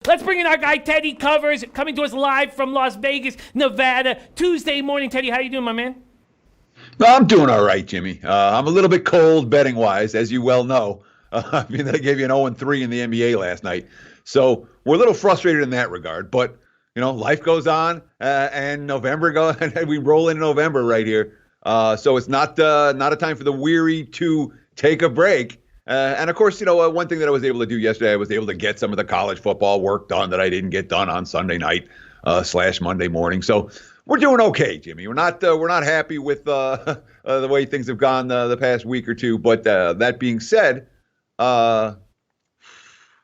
Let's bring in our guy, Teddy Covers, coming to us live from Las Vegas, Nevada, Tuesday morning. Teddy, how you doing, my man? I'm doing all right, Jimmy. I'm a little bit cold betting-wise, as you well know. I mean, they gave you an 0-3 in the NBA last night. So we're a little frustrated in that regard. But, life goes on, and November goes, and we roll into November right here. So it's not a time for the weary to take a break. And, of course, one thing that I was able to do yesterday, I was able to get some of the college football work done that I didn't get done on Sunday night / Monday morning. So we're doing okay, Jimmy. We're not happy with the way things have gone the past week or two. But that being said,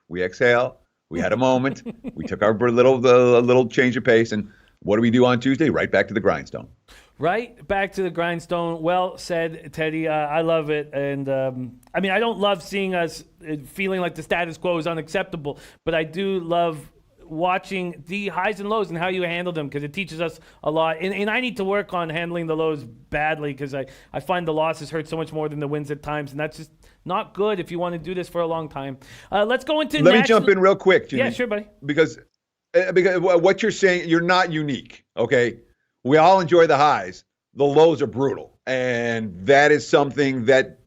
we exhale. We had a moment. We took our little change of pace. And what do we do on Tuesday? Right back to the grindstone. Right back to the grindstone. Well said, Teddy. I love it. And I don't love seeing us feeling like the status quo is unacceptable, but I do love watching the highs and lows and how you handle them, because it teaches us a lot. And I need to work on handling the lows badly, because I find the losses hurt so much more than the wins at times. And that's just not good if you want to do this for a long time. Let's go into Let me jump in real quick, Jimmy. Yeah, sure, buddy. Because what you're saying, you're not unique, okay? We all enjoy the highs. The lows are brutal. And that is something that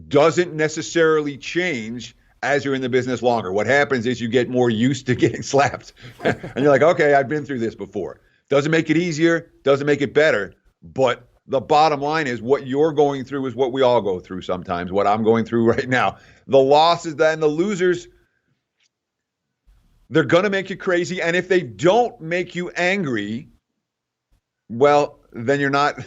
doesn't necessarily change as you're in the business longer. What happens is you get more used to getting slapped. And you're like, okay, I've been through this before. Doesn't make it easier, doesn't make it better. But the bottom line is what you're going through is what we all go through sometimes, what I'm going through right now. The losses and the losers, they're going to make you crazy. And if they don't make you angry, well, then you're not,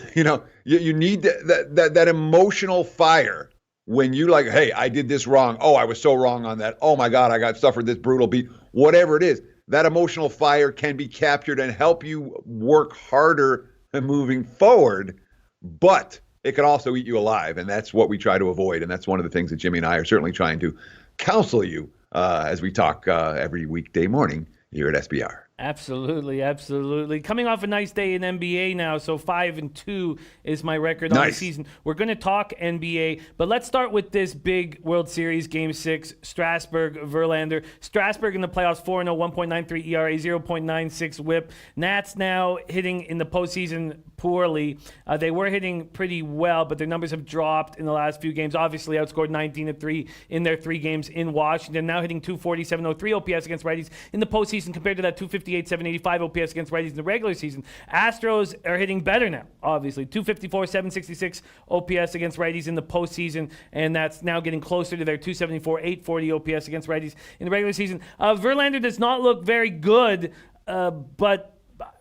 you need that emotional fire when you like, hey, I did this wrong. Oh, I was so wrong on that. Oh my God, I suffered this brutal beat. Whatever it is, that emotional fire can be captured and help you work harder moving forward, but it can also eat you alive. And that's what we try to avoid. And that's one of the things that Jimmy and I are certainly trying to counsel you as we talk every weekday morning here at SBR. Absolutely, absolutely. Coming off a nice day in NBA now, so 5-2 is my record on the season. We're going to talk NBA, but let's start with this big World Series Game 6, Strasburg-Verlander. Strasburg in the playoffs, 4-0, 1.93 ERA, 0.96 WHIP. Nats now hitting in the postseason poorly. They were hitting pretty well, but their numbers have dropped in the last few games. Obviously, outscored 19-3 in their 3 games in Washington. Now hitting 240, OPS against righties in the postseason compared to that 258, 785 OPS against righties in the regular season. Astros are hitting better now, obviously. 254, 766 OPS against righties in the postseason, and that's now getting closer to their 274, 840 OPS against righties in the regular season. Verlander does not look very good, but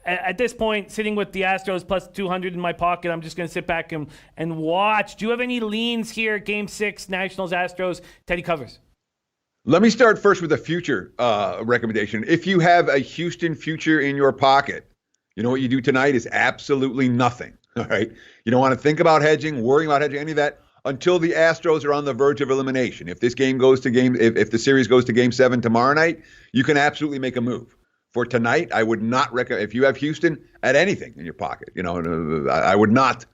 at this point, sitting with the Astros plus 200 in my pocket, I'm just going to sit back and watch. Do you have any leans here? Game 6, Nationals, Astros. Teddy Covers. Let me start first with a future recommendation. If you have a Houston future in your pocket, you know what you do tonight is absolutely nothing. All right. You don't want to think about hedging, worrying about hedging, any of that until the Astros are on the verge of elimination. If this game goes to if the series goes to Game 7 tomorrow night, you can absolutely make a move. For tonight, I would not recommend, if you have Houston at anything in your pocket, I would not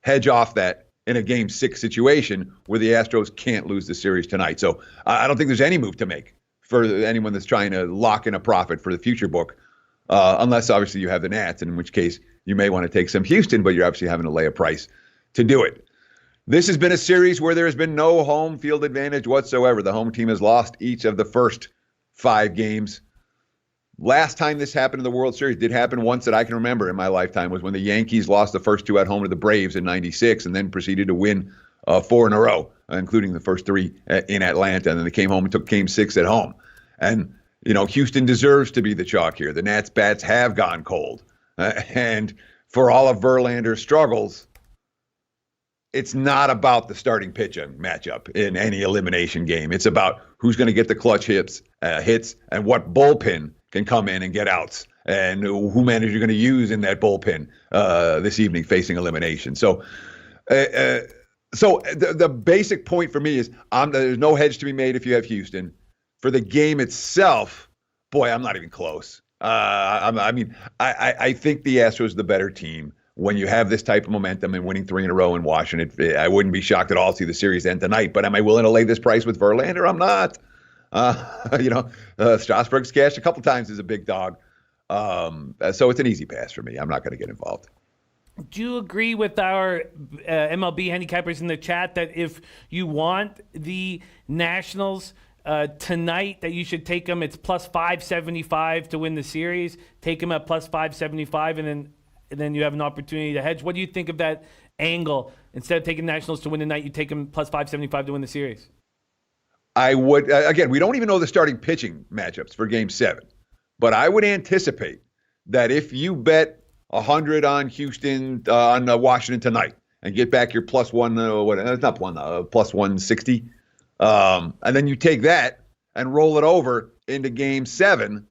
hedge off that in a Game 6 situation where the Astros can't lose the series tonight. So I don't think there's any move to make for anyone that's trying to lock in a profit for the future book, unless obviously you have the Nats, in which case you may want to take some Houston, but you're obviously having to lay a price to do it. This has been a series where there has been no home field advantage whatsoever. The home team has lost each of the first 5 games. Last time this happened in the World Series, did happen once that I can remember in my lifetime, was when the Yankees lost the first 2 at home to the Braves in '96 and then proceeded to win 4 in a row, including the first 3 in Atlanta. And then they came home and took Game 6 at home. And, Houston deserves to be the chalk here. The Nats bats have gone cold. And for all of Verlander's struggles, it's not about the starting pitching matchup in any elimination game. It's about who's going to get the clutch hits, and what bullpen can come in and get outs, and who manager you're going to use in that bullpen this evening facing elimination. So the basic point for me is there's no hedge to be made if you have Houston. For the game itself, boy, I'm not even close. I think the Astros are the better team. When you have this type of momentum and winning 3 in a row in Washington, I wouldn't be shocked at all to see the series end tonight. But am I willing to lay this price with Verlander? I'm not. Strasburg's cashed a couple times as a big dog. So it's an easy pass for me. I'm not going to get involved. Do you agree with our MLB handicappers in the chat that if you want the Nationals tonight, that you should take them? It's plus 575 to win the series. Take them at plus 575, and then you have an opportunity to hedge. What do you think of that angle? Instead of taking Nationals to win the night, you take them plus 575 to win the series. I would, again, we don't even know the starting pitching matchups for Game 7, but I would anticipate that if you bet 100 on Houston, on Washington tonight, and get back your plus one, plus 160, and then you take that and roll it over into Game 7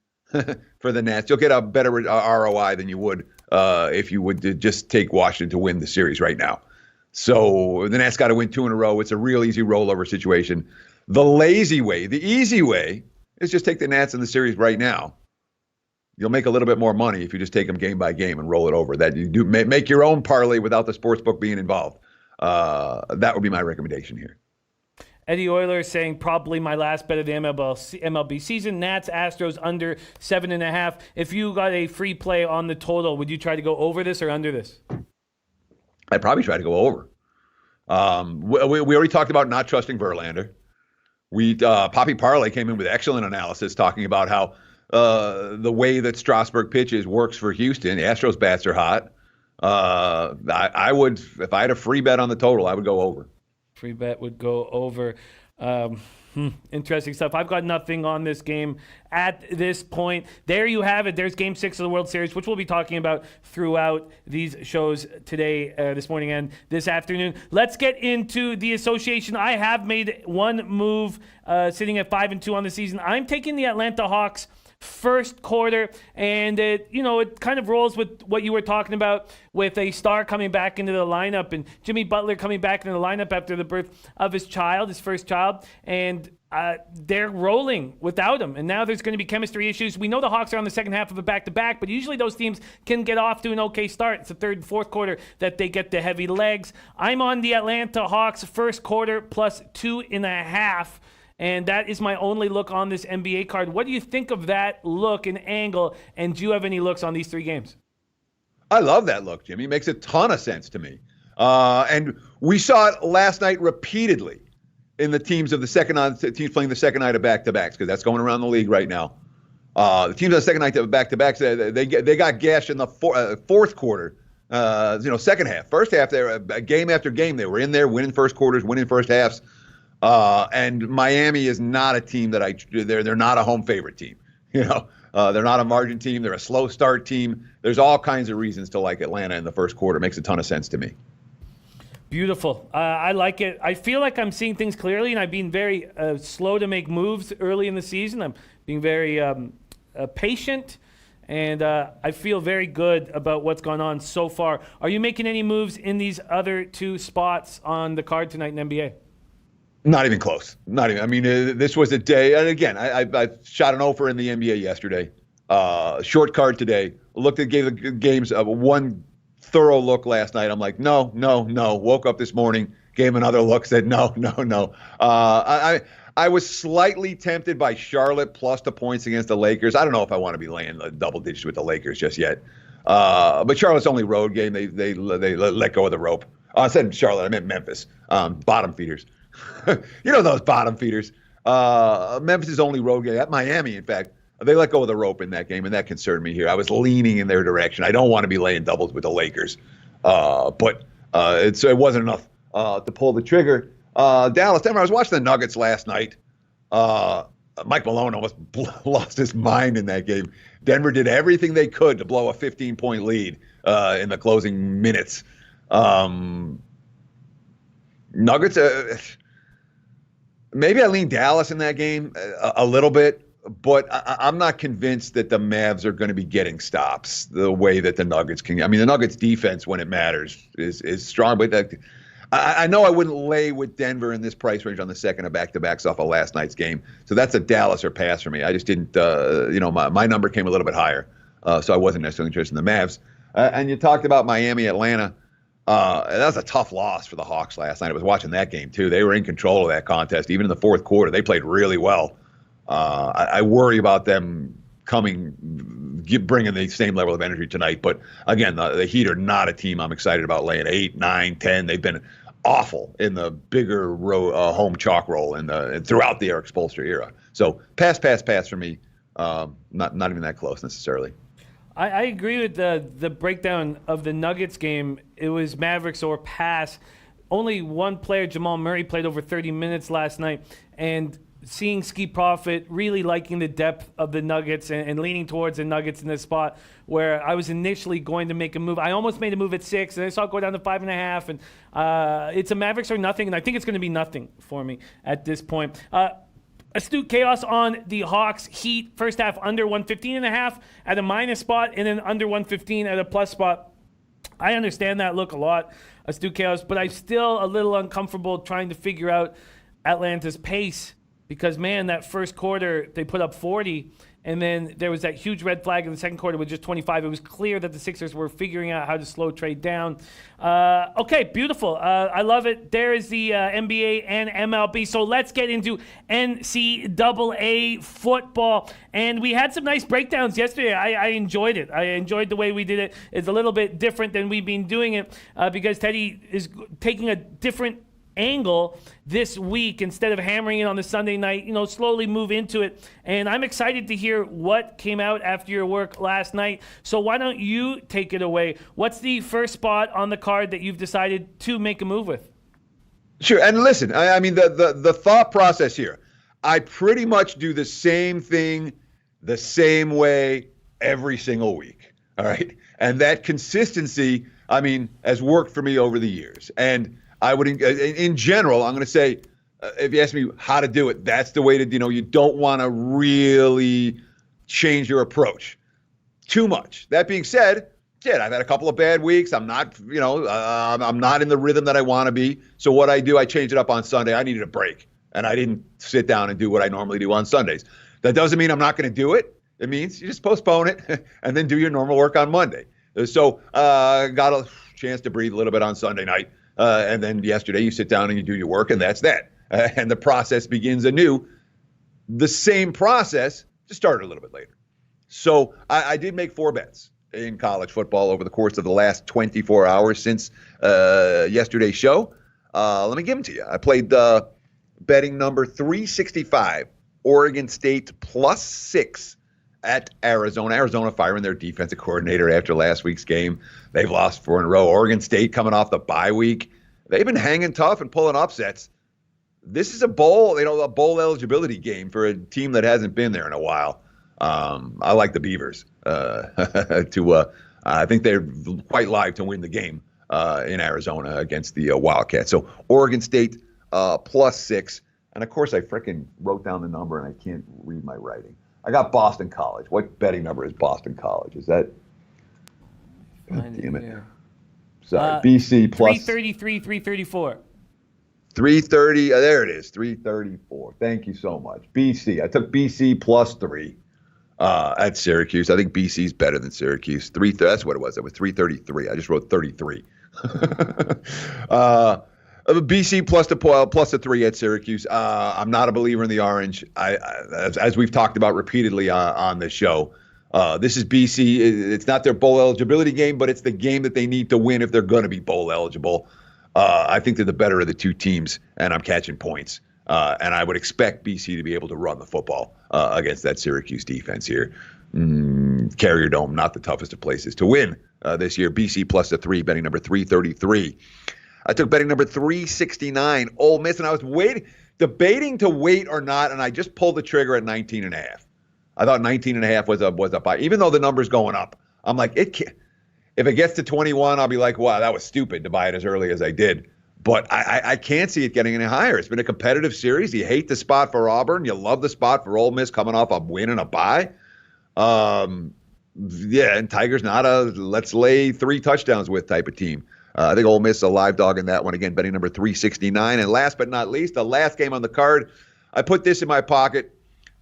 for the Nats, you'll get a better ROI than you would if you would just take Washington to win the series right now. So the Nats got to win 2 in a row. It's a real easy rollover situation. The lazy way, the easy way, is just take the Nats in the series right now. You'll make a little bit more money if you just take them game by game and roll it over. That you do make your own parlay without the sports book being involved. That would be my recommendation here. Eddie Euler saying probably my last bet of the MLB season. Nats Astros under 7.5. If you got a free play on the total, would you try to go over this or under this? I'd probably try to go over. We already talked about not trusting Verlander. Poppy Parlay came in with excellent analysis talking about how the way that Strasburg pitches works for Houston. The Astros bats are hot. I would, if I had a free bet on the total, I would go over. Free bet would go over. Interesting stuff. I've got nothing on this game at this point. There you have it. There's Game 6 of the World Series, which we'll be talking about throughout these shows today, this morning, and this afternoon. Let's get into the association. I have made one move, sitting at 5-2 on the season. I'm taking the Atlanta Hawks first quarter, and it kind of rolls with what you were talking about with a star coming back into the lineup and Jimmy Butler coming back into the lineup after the birth of his first child, and they're rolling without him. And now there's going to be chemistry issues. We know the Hawks are on the second half of a back-to-back, but usually those teams can get off to an okay start. It's the third and fourth quarter that they get the heavy legs. I'm on the Atlanta Hawks first quarter plus 2.5. And that is my only look on this NBA card. What do you think of that look and angle? And do you have any looks on these 3 games? I love that look, Jimmy. Makes a ton of sense to me. And we saw it last night repeatedly in the teams playing the second night of back-to-backs, because that's going around the league right now. The teams on the second night of back-to-backs, they got gashed in the fourth quarter. Second half. First half, they were game after game. They were in there winning first quarters, winning first halves. And Miami is not a team that they're not a home favorite team. They're not a margin team. They're a slow start team. There's all kinds of reasons to like Atlanta in the first quarter. Makes a ton of sense to me. Beautiful. I like it. I feel like I'm seeing things clearly, and I've been very slow to make moves early in the season. I'm being very patient, and I feel very good about what's gone on so far. Are you making any moves in these other 2 spots on the card tonight in NBA? Not even close. Not even. I mean, this was a day. And again, I shot an offer in the NBA yesterday. Short card today. Gave the games one thorough look last night. I'm like, no. Woke up this morning, gave another look, said no. I was slightly tempted by Charlotte plus the points against the Lakers. I don't know if I want to be laying double digits with the Lakers just yet. But Charlotte's only road game. They let go of the rope. I said Charlotte. I meant Memphis. Bottom feeders. Those bottom feeders. Memphis' only road game. At Miami, in fact, they let go of the rope in that game, and that concerned me here. I was leaning in their direction. I don't want to be laying doubles with the Lakers. But it wasn't enough to pull the trigger. Dallas, Denver, I was watching the Nuggets last night. Mike Malone almost lost his mind in that game. Denver did everything they could to blow a 15-point lead in the closing minutes. Nuggets, maybe I lean Dallas in that game a little bit, but I'm not convinced that the Mavs are going to be getting stops the way that the Nuggets can. I mean, the Nuggets defense when it matters is strong, but I know I wouldn't lay with Denver in this price range on the second of back-to-backs off of last night's game. So that's a Dallas or pass for me. I just didn't, my number came a little bit higher, so I wasn't necessarily interested in the Mavs. And you talked about Miami, Atlanta. That was a tough loss for the Hawks last night. I was watching that game, too. They were in control of that contest. Even in the fourth quarter, they played really well. I worry about them bringing the same level of energy tonight. But again, the Heat are not a team I'm excited about laying 8, 9, 10. They've been awful in the bigger home chalk roll and throughout the Eric Spoelstra era. So pass for me. Not even that close necessarily. I agree with the breakdown of the Nuggets game. It was Mavericks or pass. Only one player, Jamal Murray, played over 30 minutes last night. And seeing Ski Profit really liking the depth of the Nuggets and leaning towards the Nuggets in this spot where I was initially going to make a move. I almost made a move at 6, and I saw it go down to 5.5. And it's a Mavericks or nothing, and I think it's going to be nothing for me at this point. Astute Chaos on the Hawks. Heat, first half under 115.5 at a minus spot, and then under 115 at a plus spot. I understand that look a lot, Astute Chaos, but I'm still a little uncomfortable trying to figure out Atlanta's pace because, man, that first quarter, they put up 40, and then there was that huge red flag in the second quarter with just 25. It was clear that the Sixers were figuring out how to slow trade down. Okay, beautiful. I love it. There is the NBA and MLB. So let's get into NCAA football. And we had some nice breakdowns yesterday. I enjoyed it. I enjoyed the way we did it. It's a little bit different than we've been doing it because Teddy is taking a different angle this week instead of hammering it on the Sunday night, slowly move into it. And I'm excited to hear what came out after your work last night. So why don't you take it away? What's the first spot on the card that you've decided to make a move with? Sure. And listen, I mean, the thought process here, I pretty much do the same thing the same way every single week. All right. And that consistency, I mean, has worked for me over the years. And I would, in general, I'm going to say, if you ask me how to do it, that's the way to, you don't want to really change your approach too much. That being said, I've had a couple of bad weeks. I'm not, I'm not in the rhythm that I want to be. So what I do, I changed it up on Sunday. I needed a break, and I didn't sit down and do what I normally do on Sundays. That doesn't mean I'm not going to do it. It means you just postpone it and then do your normal work on Monday. So got a chance to breathe a little bit on Sunday night. And then yesterday you sit down and you do your work, and that's that. And the process begins anew. The same process just started a little bit later. So I did make 4 bets in college football over the course of the last 24 hours since yesterday's show. Let me give them to you. I played betting number 365, Oregon State plus 6 at Arizona. Arizona firing their defensive coordinator after last week's game. They've lost 4 in a row. Oregon State coming off the bye week. They've been hanging tough and pulling upsets. This is a bowl eligibility game for a team that hasn't been there in a while. I like the Beavers. I think they're quite live to win the game in Arizona against the Wildcats. So Oregon State plus 6. And, of course, I freaking wrote down the number, and I can't read my writing. I got Boston College. What betting number is Boston College? Is that? God damn it. Sorry. BC plus 333, 334. 330. There it is. 334. Thank you so much. BC. I took BC plus 3 at Syracuse. I think BC's better than Syracuse. That's what it was. It was 333. I just wrote 33. BC plus a 3 at Syracuse. I'm not a believer in the orange. As we've talked about repeatedly on this show, this is BC. It's not their bowl eligibility game, but it's the game that they need to win if they're going to be bowl eligible. I think they're the better of the 2 teams, and I'm catching points. And I would expect BC to be able to run the football against that Syracuse defense here. Carrier Dome, not the toughest of places to win this year. BC plus a 3, betting number 333. I took betting number 369, Ole Miss, and I was debating to wait or not, and I just pulled the trigger at 19.5. I thought 19.5 was a buy, even though the number's going up. I'm like, if it gets to 21, I'll be like, wow, that was stupid to buy it as early as I did. But I can't see it getting any higher. It's been a competitive series. You hate the spot for Auburn. You love the spot for Ole Miss coming off a win and a bye. Yeah, and Tigers not a let's lay 3 touchdowns with type of team. I think Ole Miss is a live dog in that one. Again, betting number 369. And last but not least, the last game on the card, I put this in my pocket,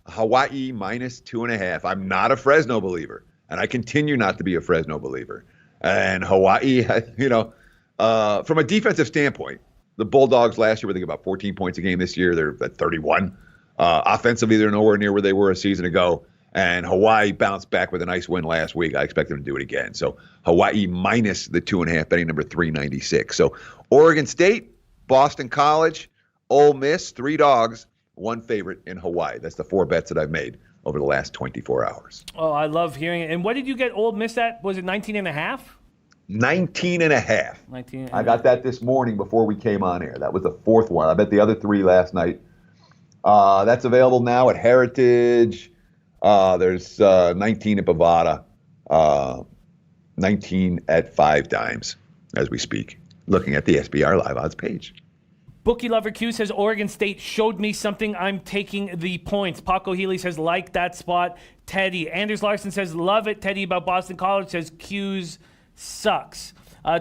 Hawaii minus 2.5. I'm not a Fresno believer, and I continue not to be a Fresno believer. And Hawaii, from a defensive standpoint, the Bulldogs last year were thinking about 14 points a game. This year, they're at 31. Offensively, they're nowhere near where they were a season ago. And Hawaii bounced back with a nice win last week. I expect them to do it again. So Hawaii minus the 2.5, betting number 396. So Oregon State, Boston College, Ole Miss, 3 dogs, 1 favorite in Hawaii. That's the 4 bets that I've made over the last 24 hours. Oh, I love hearing it. And what did you get Ole Miss at? Was it 19.5? 19.5. 19. I got that this morning before we came on air. That was the 4th one. I bet the other 3 last night. That's available now at Heritage. There's 19 at Bovada, 19 at 5 dimes as we speak, looking at the SBR Live Odds page. Bookie Lover Q says, Oregon State showed me something. I'm taking the points. Paco Healy says, like that spot. Teddy. Anders Larson says, love it. Teddy about Boston College says, Q's sucks.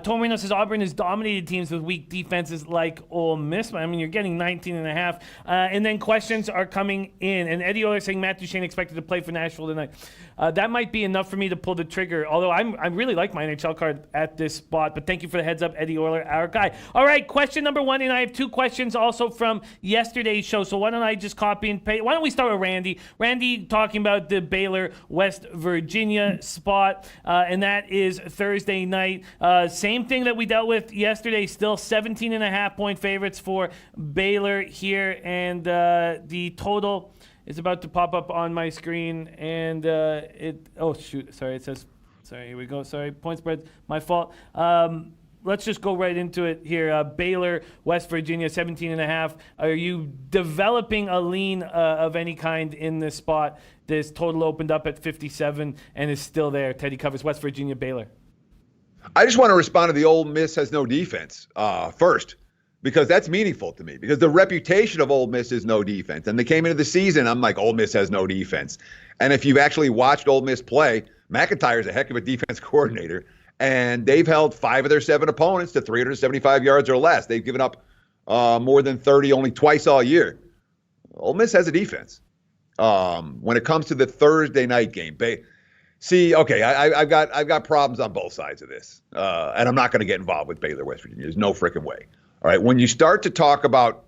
Tom says Auburn has dominated teams with weak defenses like Ole Miss. I mean, you're getting 19.5. And then questions are coming in. And Eddie Euler saying Matt Duchene expected to play for Nashville tonight. That might be enough for me to pull the trigger. Although I really like my NHL card at this spot. But thank you for the heads up, Eddie Euler, our guy. All right, question number 1. And I have 2 questions also from yesterday's show. So why don't I just copy and paste? Why don't we start with Randy? Randy talking about the Baylor, West Virginia spot. And that is Thursday night. Same thing that we dealt with yesterday, still 17.5 point favorites for Baylor here. And the total is about to pop up on my screen. And here we go. Sorry, point spread, my fault. Let's just go right into it here. Baylor, West Virginia, 17.5. Are you developing a lean of any kind in this spot? This total opened up at 57 and is still there. Teddy covers West Virginia, Baylor. I just want to respond to the Ole Miss has no defense first, because that's meaningful to me, because the reputation of Ole Miss is no defense. And they came into the season, I'm like, Ole Miss has no defense. And if you've actually watched Ole Miss play, McIntyre's a heck of a defense coordinator, and they've held 5 of their 7 opponents to 375 yards or less. They've given up more than 30 only twice all year. Ole Miss has a defense. When it comes to the Thursday night game, I've got problems on both sides of this, and I'm not going to get involved with Baylor, West Virginia. There's no freaking way. All right, when you start to talk about,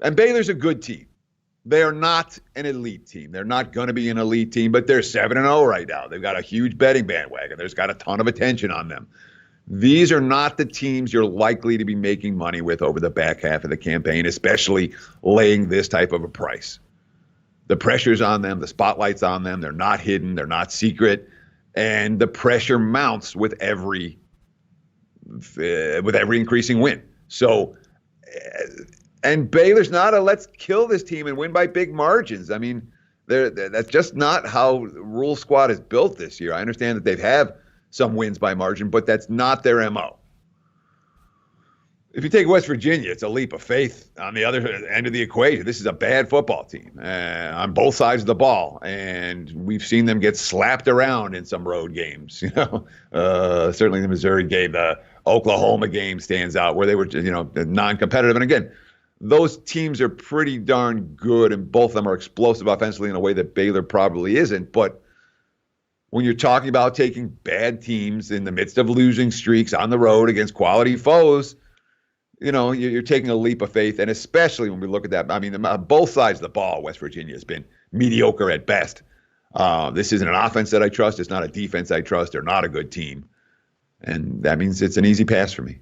and Baylor's a good team. They are not an elite team. They're not going to be an elite team, but they're 7-0 right now. They've got a huge betting bandwagon. There's got a ton of attention on them. These are not the teams you're likely to be making money with over the back half of the campaign, especially laying this type of a price. The pressure's on them. The spotlight's on them. They're not hidden. They're not secret. And the pressure mounts with every increasing win. So, and Baylor's not a let's kill this team and win by big margins. I mean, that's just not how Rule Squad is built this year. I understand that they've had some wins by margin, but that's not their MO. If you take West Virginia, it's a leap of faith on the other end of the equation. This is a bad football team on both sides of the ball, and we've seen them get slapped around in some road games. Certainly the Missouri game, the Oklahoma game stands out where they were, non-competitive. And again, those teams are pretty darn good, and both of them are explosive offensively in a way that Baylor probably isn't. But when you're talking about taking bad teams in the midst of losing streaks on the road against quality foes, you're taking a leap of faith, and especially when we look at that. I mean, on both sides of the ball, West Virginia has been mediocre at best. This isn't an offense that I trust. It's not a defense I trust. They're not a good team. And that means it's an easy pass for me.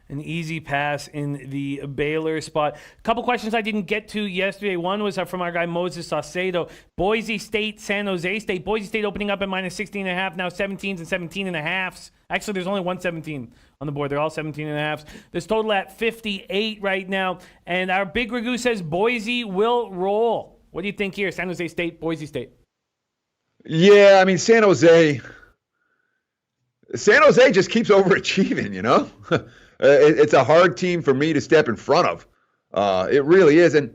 An easy pass in the Baylor spot. A couple questions I didn't get to yesterday. One was from our guy Moses Saucedo. Boise State, San Jose State. Boise State opening up at minus 16.5, now 17s and 17.5s. Actually, there's only one 17 on the board. They're all 17.5s. This total at 58 right now. And our big Ragu says Boise will roll. What do you think here? San Jose State, Boise State. Yeah, I mean, San Jose just keeps overachieving, It's a hard team for me to step in front of. It really is. And,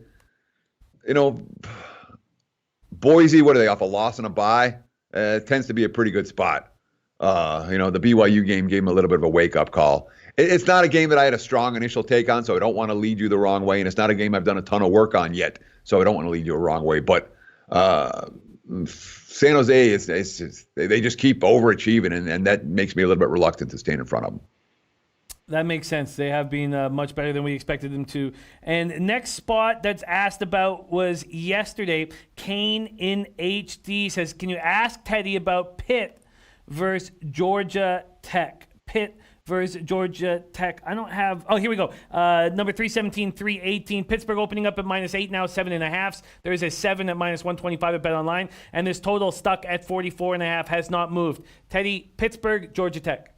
Boise, what are they, off a loss and a bye? It tends to be a pretty good spot. The BYU game gave them a little bit of a wake-up call. It's not a game that I had a strong initial take on, so I don't want to lead you the wrong way. And it's not a game I've done a ton of work on yet, so I don't want to lead you the wrong way. But San Jose, they just keep overachieving, and that makes me a little bit reluctant to stand in front of them. That makes sense. They have been much better than we expected them to. And next spot that's asked about was yesterday. Kane in HD says, can you ask Teddy about Pitt versus Georgia Tech? Pitt versus Georgia Tech. I don't have. Oh, here we go. Number 317, 318. Pittsburgh opening up at -8 now, 7.5. There is a 7 at -125 at Bet Online, and this total stuck at 44.5 has not moved. Teddy, Pittsburgh, Georgia Tech.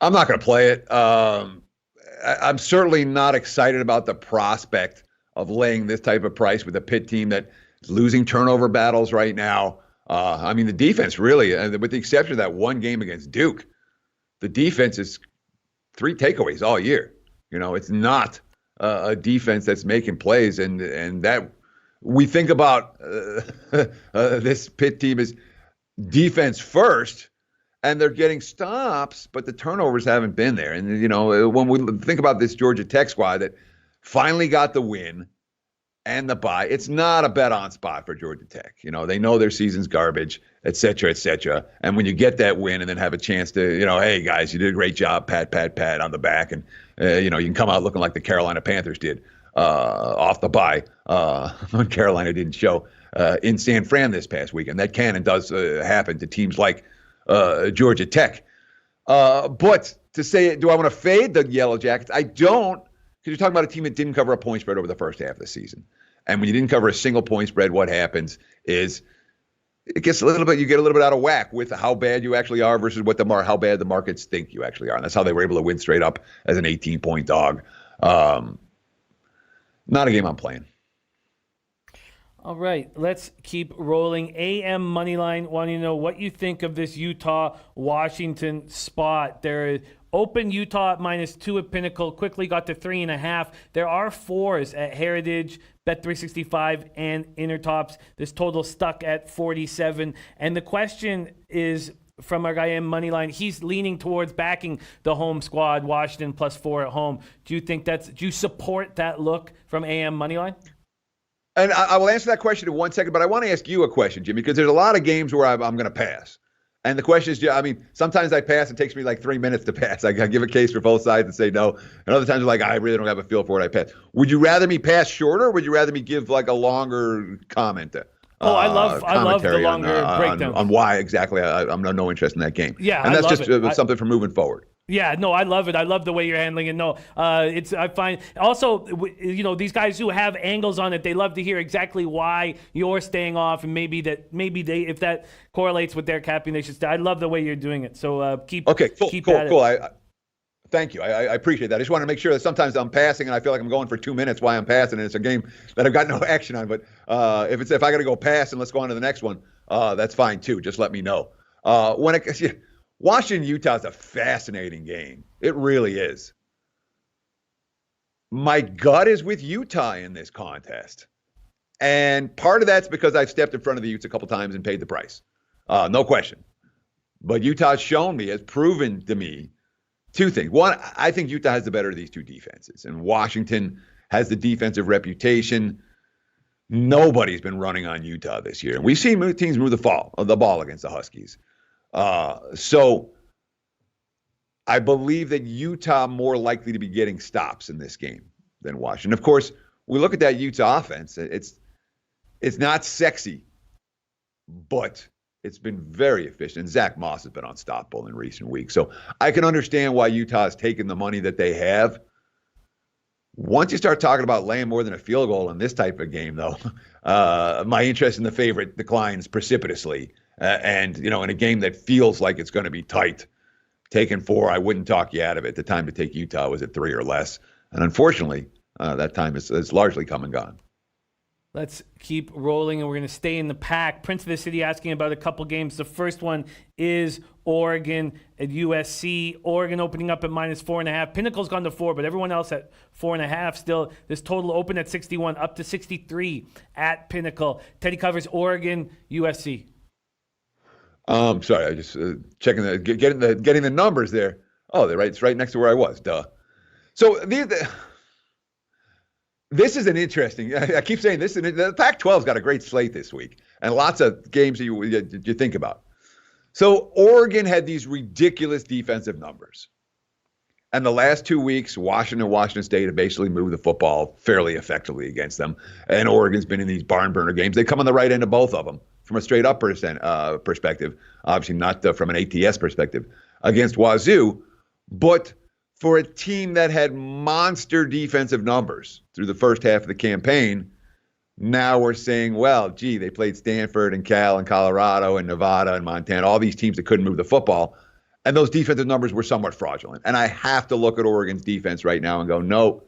I'm not going to play it. I'm certainly not excited about the prospect of laying this type of price with a Pitt team that is losing turnover battles right now. I mean, the defense really, with the exception of that one game against Duke, the defense is 3 takeaways all year. You know, it's not a defense that's making plays, and that we think about this Pitt team is defense first. And they're getting stops, but the turnovers haven't been there. And, you know, when we think about this Georgia Tech squad that finally got the win and the bye, it's not a bet-on spot for Georgia Tech. You know, they know their season's garbage, et cetera, et cetera. And when you get that win and then have a chance to, you know, hey, guys, you did a great job, pat on the back. And, you know, you can come out looking like the Carolina Panthers did off the bye when Carolina didn't show in San Fran this past weekend. That can and does happen to teams like Georgia Tech. But to say, do I want to fade the Yellow Jackets? I don't, because you're talking about a team that didn't cover a point spread over the first half of the season. And when you didn't cover a single point spread, what happens is it gets you get a little bit out of whack with how bad you actually are versus how bad the markets think you actually are. And that's how they were able to win straight up as an 18-point dog. Not a game I'm playing. All right, let's keep rolling. AM Moneyline wanting to know what you think of this Utah-Washington spot. There open Utah at -2 at Pinnacle, quickly got to 3.5. There are 4s at Heritage, Bet365, and Intertops. This total stuck at 47. And the question is from our guy AM Moneyline, he's leaning towards backing the home squad, Washington +4 at home. Do you support that look from AM Moneyline? And I will answer that question in 1 second, but I want to ask you a question, Jimmy, because there's a lot of games where I'm going to pass. And the question is, I mean, sometimes I pass. It takes me like 3 minutes to pass. I give a case for both sides and say no. And other times I'm like, I really don't have a feel for it. I pass. Would you rather me pass shorter, or would you rather me give like a longer comment? I love the longer breakdown on why exactly I'm no interest in that game. Yeah, and that's just something for moving forward. Yeah, no, I love it. I love the way you're handling it. No, I find also, you know, these guys who have angles on it, they love to hear exactly why you're staying off, and maybe they, if that correlates with their capping, they should stay. I love the way you're doing it. So keep at it. Cool. Thank you. I appreciate that. I just want to make sure that sometimes I'm passing and I feel like I'm going for 2 minutes while I'm passing, and it's a game that I've got no action on. But if I got to go pass and let's go on to the next one, that's fine too. Just let me know. Washington, Utah is a fascinating game. It really is. My gut is with Utah in this contest. And part of that's because I've stepped in front of the Utes a couple times and paid the price. No question. But Utah's has proven to me 2 things. One, I think Utah has the better of these 2 defenses. And Washington has the defensive reputation. Nobody's been running on Utah this year. And we've seen teams move the ball against the Huskies. So I believe that Utah more likely to be getting stops in this game than Washington. Of course, we look at that Utah offense. It's not sexy, but it's been very efficient. And Zach Moss has been unstoppable in recent weeks. So I can understand why Utah has taken the money that they have. Once you start talking about laying more than a field goal in this type of game, though, my interest in the favorite declines precipitously. And, you know, in a game that feels like it's going to be tight, taking 4, I wouldn't talk you out of it. The time to take Utah was at 3 or less. And unfortunately, that time is largely come and gone. Let's keep rolling, and we're going to stay in the pack. Prince of the City asking about a couple games. The first one is Oregon at USC. Oregon opening up at -4.5. Pinnacle's gone to 4, but everyone else at 4.5 still. This total open at 61, up to 63 at Pinnacle. Teddy covers Oregon, USC. Sorry, I just checking getting the numbers there. Oh, it's right next to where I was. Duh. So this is an interesting. I keep saying this. The Pac-12's got a great slate this week, and lots of games that you think about. So Oregon had these ridiculous defensive numbers, And the last 2 weeks, Washington State have basically moved the football fairly effectively against them. And Oregon's been in these barn burner games. They come on the right end of both of them from a straight up perspective, obviously not from an ATS perspective against Wazoo, but for a team that had monster defensive numbers through the first half of the campaign, now we're saying, well, gee, they played Stanford and Cal and Colorado and Nevada and Montana, all these teams that couldn't move the football. And those defensive numbers were somewhat fraudulent. And I have to look at Oregon's defense right now and go, no,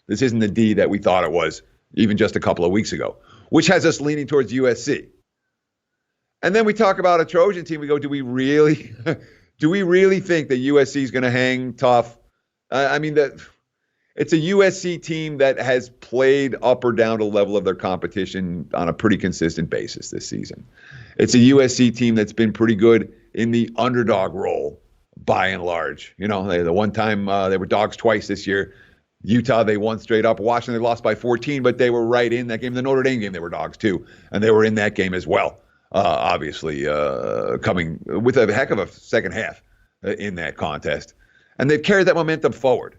this isn't the D that we thought it was even just a couple of weeks ago, which has us leaning towards USC. And then we talk about a Trojan team. We go, do we really think that USC is going to hang tough? It's a USC team that has played up or down to the level of their competition on a pretty consistent basis this season. It's a USC team that's been pretty good in the underdog role by and large. The one time they were dogs twice this year. Utah, they won straight up. Washington, they lost by 14, but they were right in that game. The Notre Dame game, they were dogs too, and they were in that game as well. Obviously, coming with a heck of a second half in that contest. And they've carried that momentum forward.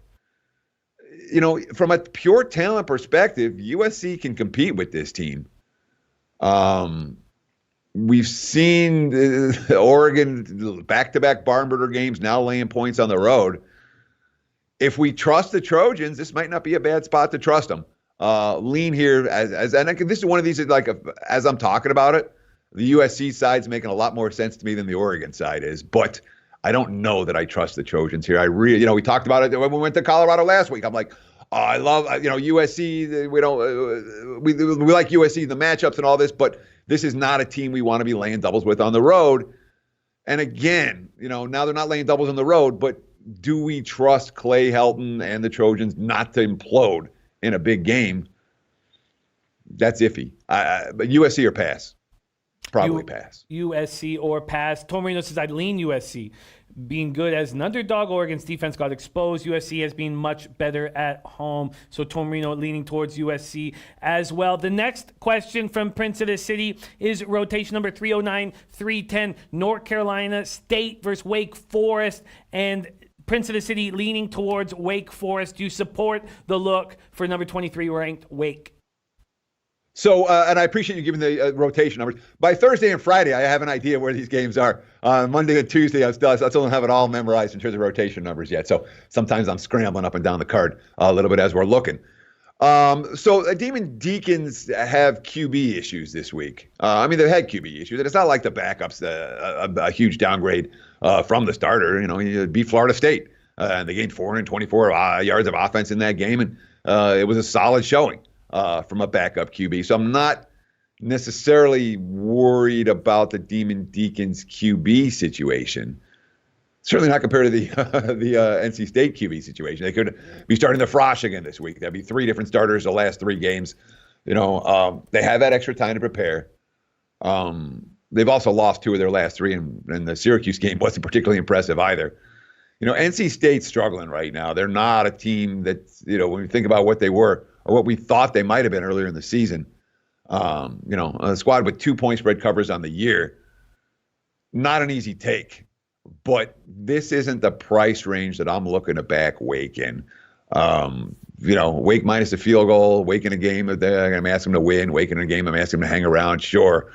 From a pure talent perspective, USC can compete with this team. We've seen Oregon back-to-back barn burner games now laying points on the road. If we trust the Trojans, this might not be a bad spot to trust them. Lean here this is one of these, as I'm talking about it, the USC side's making a lot more sense to me than the Oregon side is, but I don't know that I trust the Trojans here. I really, we talked about it when we went to Colorado last week. I'm like, I love, USC. We like USC, the matchups and all this, but this is not a team we want to be laying doubles with on the road. And again, now they're not laying doubles on the road, but do we trust Clay Helton and the Trojans not to implode in a big game? That's iffy. But USC or pass. Probably pass. USC or pass. Tom Marino says, I'd lean USC. Being good as an underdog, Oregon's defense got exposed. USC has been much better at home. So Tom Marino leaning towards USC as well. The next question from Prince of the City is rotation number 309, 310, North Carolina State versus Wake Forest. And Prince of the City leaning towards Wake Forest. Do you support the look for number 23 ranked Wake? So, and I appreciate you giving the rotation numbers. By Thursday and Friday, I have an idea where these games are. Monday and Tuesday, I still don't have it all memorized in terms of rotation numbers yet. So sometimes I'm scrambling up and down the card a little bit as we're looking. So Demon Deacons have QB issues this week. They've had QB issues, and it's not like the backup's a huge downgrade from the starter. You beat Florida State, and they gained 424 yards of offense in that game, and it was a solid showing from a backup QB. So I'm not necessarily worried about the Demon Deacons QB situation. Certainly not compared to the NC State QB situation. They could be starting the Frosh again this week. That'd be 3 different starters the last 3 games. They have that extra time to prepare. They've also lost 2 of their last 3, and the Syracuse game wasn't particularly impressive either. NC State's struggling right now. They're not a team that, when we think about what they were or what we thought they might have been earlier in the season, a squad with 2 point spread covers on the year, not an easy take. But this isn't the price range that I'm looking to back Wake in. Wake minus a field goal, Wake in a game, I'm asking them to win. Wake in a game, I'm asking them to hang around. Sure.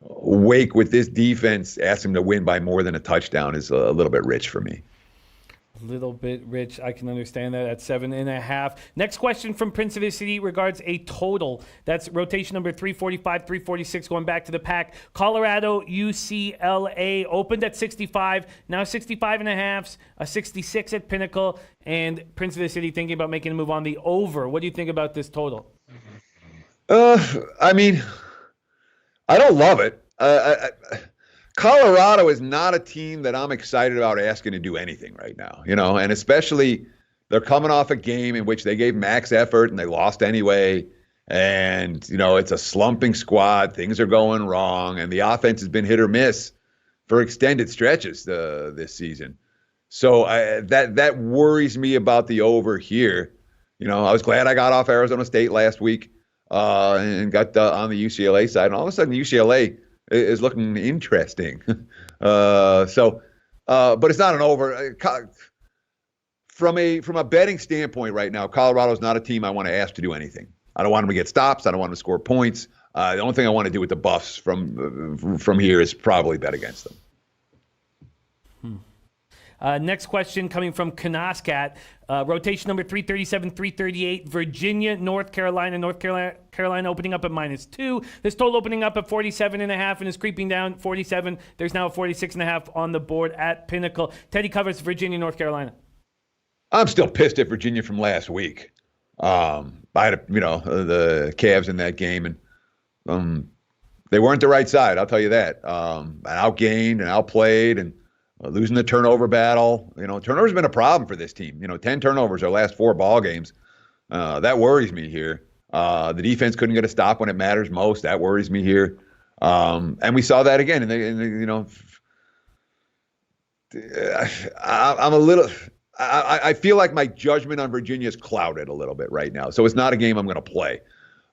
Wake with this defense, ask them to win by more than a touchdown is a little bit rich for me. A little bit rich. I can understand that at 7.5. Next question from Prince of the City regards a total. That's rotation number 345, 346, going back to the pack. Colorado, UCLA opened at 65, now 65.5, a 66 at Pinnacle, and Prince of the City thinking about making a move on the over. What do you think about this total? I don't love it. Colorado is not a team that I'm excited about asking to do anything right now, and especially they're coming off a game in which they gave max effort and they lost anyway. And, it's a slumping squad. Things are going wrong, and the offense has been hit or miss for extended stretches this season. So that worries me about the over here. I was glad I got off Arizona State last week and got on the UCLA side, and all of a sudden UCLA is looking interesting. But it's not an over. from a betting standpoint right now, Colorado's not a team I want to ask to do anything. I don't want them to get stops. I don't want them to score points. The only thing I want to do with the Buffs from here is probably bet against them. Next question coming from Kanaskat. Rotation number 337, 338. Virginia, North Carolina. North Carolina opening up at -2. This total opening up at 47.5 and is creeping down 47. There's now a 46.5 on the board at Pinnacle. Teddy covers Virginia, North Carolina. I'm still pissed at Virginia from last week. I had the Cavs in that game, and they weren't the right side. I'll tell you that. Outgained and outplayed, and losing the turnover battle. Turnovers have been a problem for this team. 10 turnovers our last 4 ball games. That worries me here. The defense couldn't get a stop when it matters most. That worries me here. And we saw that again. I'm a little. I feel like my judgment on Virginia is clouded a little bit right now. So it's not a game I'm going to play.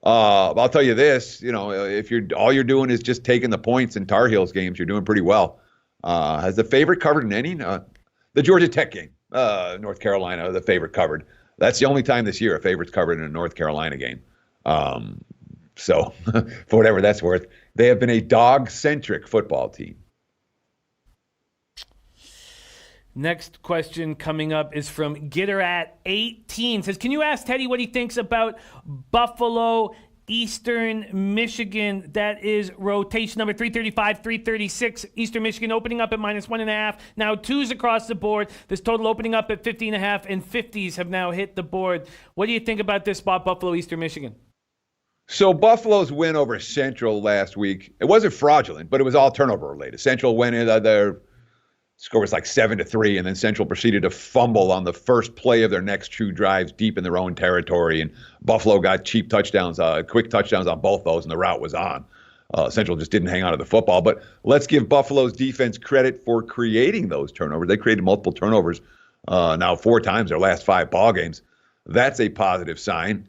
I'll tell you this. If all you're doing is just taking the points in Tar Heels games, you're doing pretty well. Has the favorite covered in any? The Georgia Tech game, North Carolina, the favorite covered. That's the only time this year a favorite's covered in a North Carolina game. So for whatever that's worth, they have been a dog-centric football team. Next question coming up is from Gitter at 18. Says, can you ask Teddy what he thinks about Buffalo, Eastern Michigan? That is rotation number 335, 336. Eastern Michigan opening up at -1.5. Now 2s across the board. This total opening up at 50.5, and 50s have now hit the board. What do you think about this spot, Buffalo, Eastern Michigan? So Buffalo's win over Central last week, it wasn't fraudulent, but it was all turnover related. Central went in, their score was like 7-3, and then Central proceeded to fumble on the first play of their next 2 drives deep in their own territory, and Buffalo got cheap touchdowns, quick touchdowns on both those, and the route was on. Central just didn't hang on to the football. But let's give Buffalo's defense credit for creating those turnovers. They created multiple turnovers now 4 times their last 5 ball games. That's a positive sign.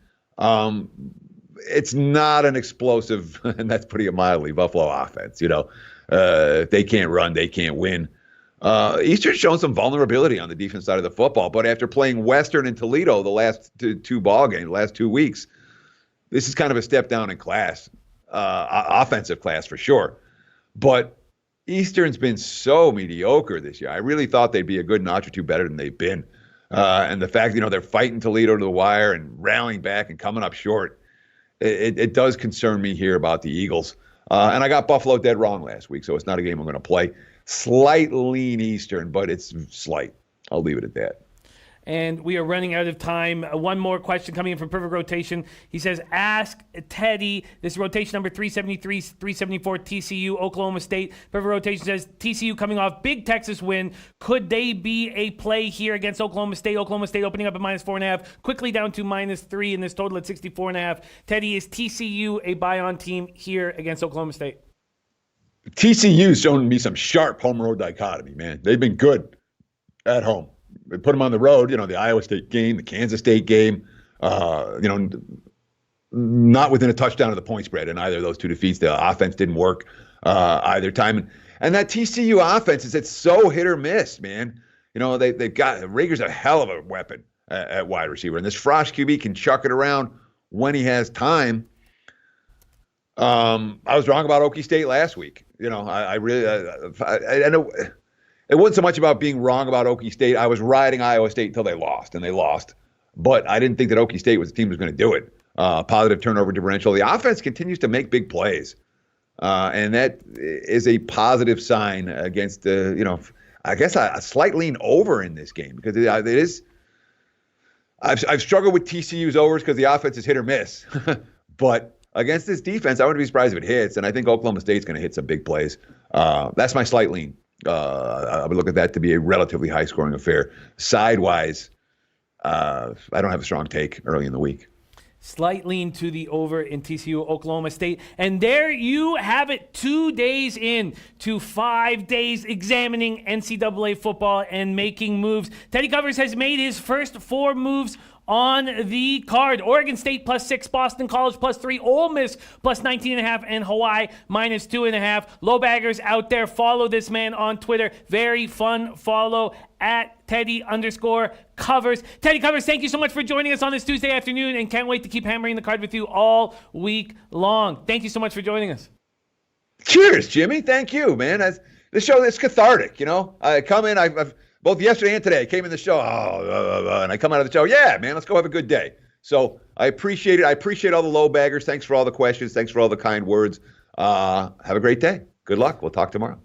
It's not an explosive, and that's putting it mildly, Buffalo offense. If they can't run, they can't win. Eastern's shown some vulnerability on the defense side of the football, but after playing Western and Toledo the last 2 ball games, the last 2 weeks, this is kind of a step down in class, offensive class for sure. But Eastern's been so mediocre this year. I really thought they'd be a good notch or 2 better than they've been. And the fact, they're fighting Toledo to the wire and rallying back and coming up short, it does concern me here about the Eagles. And I got Buffalo dead wrong last week, so it's not a game I'm going to play. Slight lean Eastern, but it's slight. I'll leave it at that. And we are running out of time. One more question coming in from Perfect Rotation. He says, ask Teddy, this is rotation number 373, 374, TCU, Oklahoma State. Perfect Rotation says, TCU coming off big Texas win. Could they be a play here against Oklahoma State? Oklahoma State opening up at -4.5, quickly down to -3, and this total at 64.5. Teddy, is TCU a buy-on team here against Oklahoma State? TCU's shown me some sharp home road dichotomy, man. They've been good at home. They put them on the road, the Iowa State game, the Kansas State game, not within a touchdown of the point spread in either of those 2 defeats. The offense didn't work either time. And that TCU offense it's so hit or miss, man. They've got Rager's a hell of a weapon at wide receiver. And this Frosch QB can chuck it around when he has time. I was wrong about Okie State last week. I really I know it wasn't so much about being wrong about Okie State. I was riding Iowa State until they lost, and they lost. But I didn't think that Okie State was the team that was going to do it. Positive turnover differential. The offense continues to make big plays, and that is a positive sign against I guess a slight lean over in this game because it is. I've struggled with TCU's overs because the offense is hit or miss, but against this defense, I wouldn't be surprised if it hits, and I think Oklahoma State's going to hit some big plays. That's my slight lean. I would look at that to be a relatively high-scoring affair. Sidewise, I don't have a strong take early in the week. Slight lean to the over in TCU, Oklahoma State. And there you have it, 2 days in to 5 days examining NCAA football and making moves. Teddy Covers has made his first 4 moves on the card. Oregon State +6, Boston College +3, Ole Miss +19.5, and Hawaii -2.5. Low baggers out there, follow this man on Twitter. Very fun follow at Teddy_covers. Teddy Covers, thank you so much for joining us on this Tuesday afternoon, and can't wait to keep hammering the card with you all week long. Thank you so much for joining us. Cheers, Jimmy. Thank you, man. This show is cathartic, I come in, I've both yesterday and today, I came in the show, and I come out of the show, yeah, man, let's go have a good day. So I appreciate it. I appreciate all the low baggers. Thanks for all the questions. Thanks for all the kind words. Have a great day. Good luck. We'll talk tomorrow.